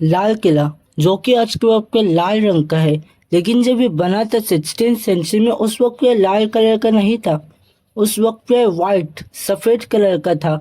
लाल किला, जो कि आज के वक्त पे लाल रंग का है, लेकिन जब ये बना था 16 सेंचुरी में, उस वक्त ये लाल कलर का नहीं था। उस वक्त पे वाइट सफेद कलर का था।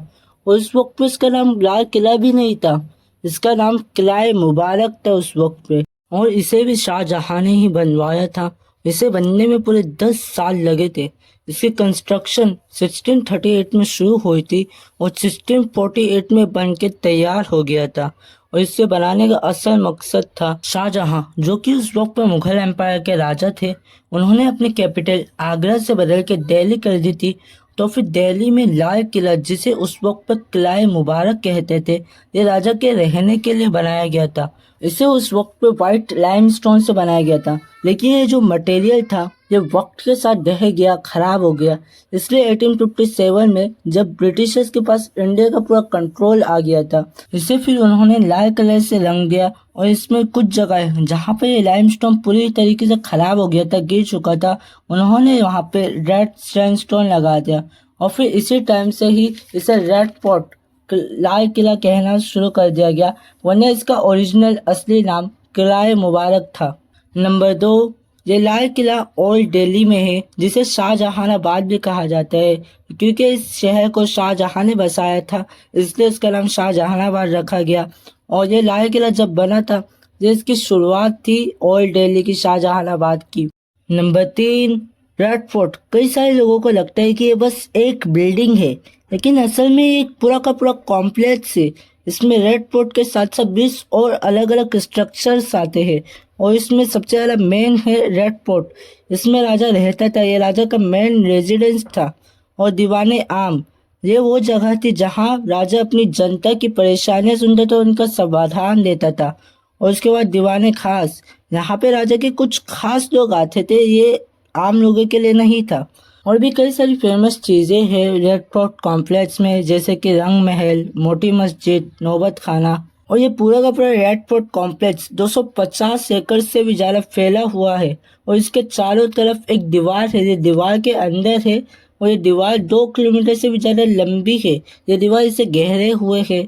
उस वक्त पे इसका नाम लाल किला भी नहीं था, इसका नाम किला मुबारक था उस वक्त पे। और इसे भी शाहजहां ने ही बनवाया था। इसे बनने में पूरे 10 साल लगे थे। इसकी कंस्ट्रक्शन 1638 में शुरू हुई थी और 1648 में बन के तैयार हो गया था। और इसे बनाने का असल मकसद था, शाहजहां जो कि उस वक्त पर मुगल एम्पायर के राजा थे, उन्होंने अपनी कैपिटल आगरा से बदल के दिल्ली कर दी थी। तो फिर दिल्ली में लाल किला, जिसे उस वक्त पर किला मुबारक कहते थे, ये राजा के रहने के लिए बनाया गया था। इसे उस वक्त पे व्हाइट लाइमस्टोन से बनाया गया था, लेकिन ये जो मटेरियल था ये वक्त के साथ ढह गया, खराब हो गया। इसलिए 1857 में जब ब्रिटिशर्स के पास इंडिया का पूरा कंट्रोल आ गया था, इसे फिर उन्होंने लाल कलर से रंग दिया। और इसमें कुछ जगह जहाँ पे ये लाइमस्टोन पूरी तरीके से खराब हो गया था, गिर चुका था, उन्होंने वहाँ पे रेड सैंडस्टोन लगा दिया। और फिर इसी टाइम से ही इसे रेड फोर्ट, लाल किला कहना शुरू कर दिया गया, वरना इसका ओरिजिनल असली नाम किला मुबारक था। नंबर 2, ये लाल किला ओल्ड दिल्ली में है, जिसे शाहजहानाबाद भी कहा जाता है, क्योंकि इस शहर को शाहजहां ने बसाया था, इसलिए इसका नाम शाहजहानाबाद रखा गया। और ये लाल किला जब बना था, ये इसकी शुरुआत थी ओल्ड दिल्ली की, शाहजहानाबाद की। Number 3, red fort. कई सारे लोगों को लगता है कि ये बस एक बिल्डिंग है, लेकिन असल में ये एक पूरा का पूरा कॉम्प्लेक्स है। इसमें रेड फोर्ट के साथ साथ 20 और अलग अलग स्ट्रक्चर्स आते हैं, और इसमें सबसे ज़्यादा मेन है रेड फोर्ट। इसमें राजा रहता था, ये राजा का मेन रेजिडेंस था। और दीवाने आम, ये वो जगह थी जहाँ राजा अपनी जनता की परेशानियां सुनता था, उनका समाधान देता था। और उसके बाद दीवाने खास, यहाँ पे राजा के कुछ खास लोग आते थे, ये आम लोगों के लिए नहीं था। और भी कई सारी फेमस चीज़ें हैं रेड फोर्ट कॉम्प्लेक्स में, जैसे कि रंग महल, मोटी मस्जिद, नौबत खाना। और ये पूरा का पूरा रेड फोर्ट कॉम्प्लेक्स 250 एकड़ से भी ज़्यादा फैला हुआ है। और इसके चारों तरफ एक दीवार है, ये दीवार के अंदर है। और ये दीवार 2 किलोमीटर से भी ज़्यादा लंबी है। ये दीवार इसे घेरे हुए है।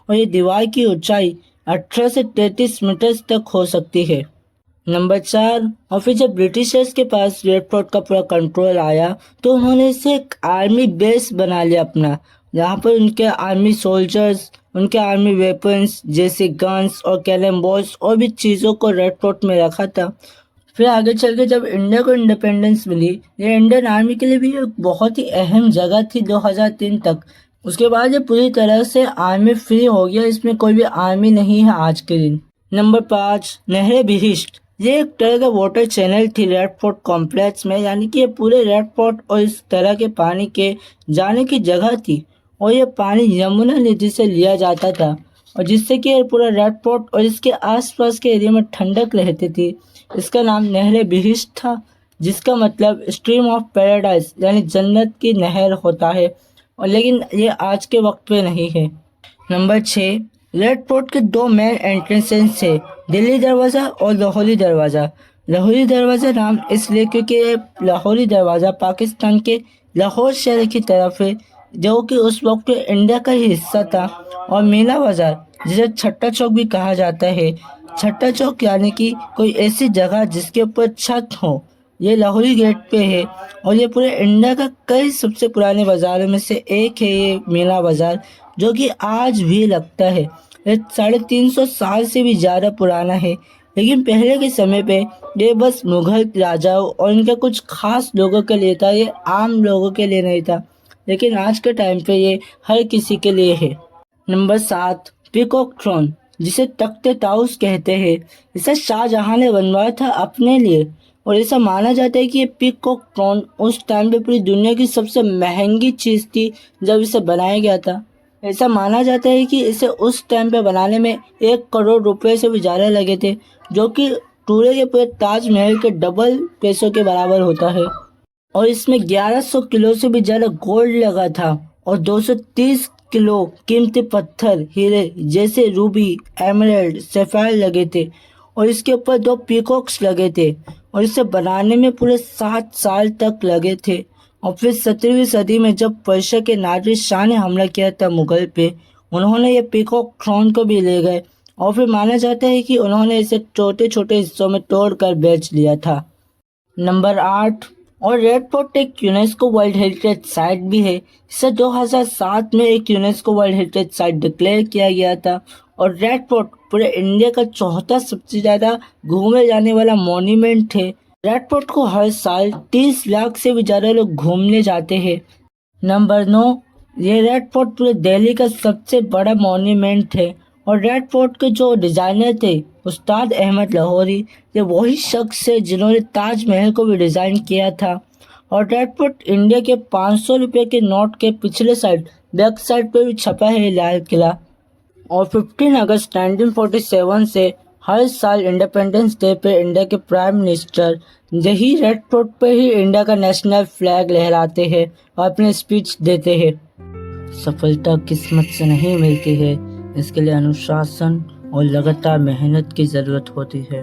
और ये दीवार की ऊंचाई 18 से 33 मीटर तक हो सकती है। नंबर 4, और फिर जब ब्रिटिशर्स के पास रेड फोर्ट का पूरा कंट्रोल आया, तो उन्होंने इसे एक आर्मी बेस बना लिया अपना, जहाँ पर उनके आर्मी सोल्जर्स, उनके आर्मी वेपन्स जैसे गन्स और कैनन बॉल्स और भी चीज़ों को रेड फोर्ट में रखा था। फिर आगे चल के जब इंडिया को इंडिपेंडेंस मिली, ये इंडियन आर्मी के लिए भी एक बहुत ही अहम जगह थी 2003 तक। उसके बाद ये पूरी तरह से आर्मी फ्री हो गया, इसमें कोई भी आर्मी नहीं है आज के दिन। नंबर 5, नहर बिहिश्त। ये एक तरह का वाटर चैनल थी रेड फोर्ट कॉम्प्लेक्स में, यानी कि ये पूरे रेड फोर्ट और इस तरह के पानी के जाने की जगह थी। और ये पानी यमुना नदी से लिया जाता था, और जिससे कि ये पूरा रेड फोर्ट और इसके आसपास के एरिया में ठंडक रहती थी। इसका नाम नहर बिहिश्त था, जिसका मतलब स्ट्रीम ऑफ पैराडाइज, यानी जन्नत की नहर होता है। और लेकिन ये आज के वक्त में नहीं है। नंबर 6, रेड फोर्ट के 2 मेन एंट्रेंसेस है, दिल्ली दरवाज़ा और लाहौरी दरवाज़ा। लाहौरी दरवाज़ा नाम इसलिए क्योंकि लाहौरी दरवाज़ा पाकिस्तान के लाहौर शहर की तरफ है, जो कि उस वक्त इंडिया का ही हिस्सा था। और मीना बाज़ार, जिसे छट्टा चौक भी कहा जाता है, छट्टा चौक यानी कि कोई ऐसी जगह जिसके ऊपर छत हो, ये लाहौरी गेट पे है। और ये पूरे इंडिया का कई सबसे पुराने बाज़ारों में से एक है ये मीना बाज़ार, जो कि आज भी लगता है। ये 350 साल से भी ज़्यादा पुराना है। लेकिन पहले के समय पे ये बस मुगल राजाओं और इनके कुछ खास लोगों के लिए था, ये आम लोगों के लिए नहीं था। लेकिन आज के टाइम पे ये हर किसी के लिए है। नंबर 7, पीकॉक थ्रोन, जिसे तख्ते ताउस कहते हैं। इसे शाहजहां ने बनवाया था अपने लिए। और ऐसा माना जाता है कि ये पीकॉक थ्रोन उस टाइम पे पूरी दुनिया की सबसे महंगी चीज़ थी जब इसे बनाया गया था। ऐसा माना जाता है कि इसे उस टाइम पे बनाने में 1 करोड़ रुपए से भी ज़्यादा लगे थे, जो कि पूरे के पूरे ताजमहल के डबल पैसों के बराबर होता है। और इसमें 1100 किलो से भी ज़्यादा गोल्ड लगा था, और 230 किलो कीमती पत्थर, हीरे जैसे रूबी, एमराल्ड, सैफायर लगे थे। और इसके ऊपर 2 पीकॉक्स लगे थे। और इसे बनाने में पूरे 7 साल तक लगे थे। और फिर 17वीं सदी में जब पर्शिया के नादिर शाह ने हमला किया था मुगल पे, उन्होंने ये पीकॉक थ्रोन को भी ले गए और फिर माना जाता है कि उन्होंने इसे छोटे छोटे हिस्सों में तोड़कर बेच लिया था। नंबर 8, और रेड फोर्ट एक यूनेस्को वर्ल्ड हेरिटेज साइट भी है। इसे 2007 में एक UNESCO world heritage site declare किया गया था। और रेड फोर्ट पूरे इंडिया का चौथा सबसे ज़्यादा घूमे जाने वाला मॉन्यूमेंट है। रेड फोर्ट को हर साल 30 लाख से भी ज़्यादा लोग घूमने जाते हैं। नंबर 9, ये रेड फोर्ट पूरे दिल्ली का सबसे बड़ा मॉन्यूमेंट है। और रेड फोर्ट के जो डिज़ाइनर थे उस्ताद अहमद लाहौरी, ये वही शख्स है जिन्होंने ताजमहल को भी डिज़ाइन किया था। और रेड फोर्ट इंडिया के 500 रुपये के नोट के पिछले साइड बैक साइड पर भी छपा है लाल किला। और 15 अगस्त 1947 से हर साल इंडिपेंडेंस डे पे इंडिया के प्राइम मिनिस्टर यही रेड फोर्ट पे ही इंडिया का नेशनल फ्लैग लहराते हैं और अपने स्पीच देते हैं। सफलता किस्मत से नहीं मिलती है, इसके लिए अनुशासन और लगातार मेहनत की ज़रूरत होती है।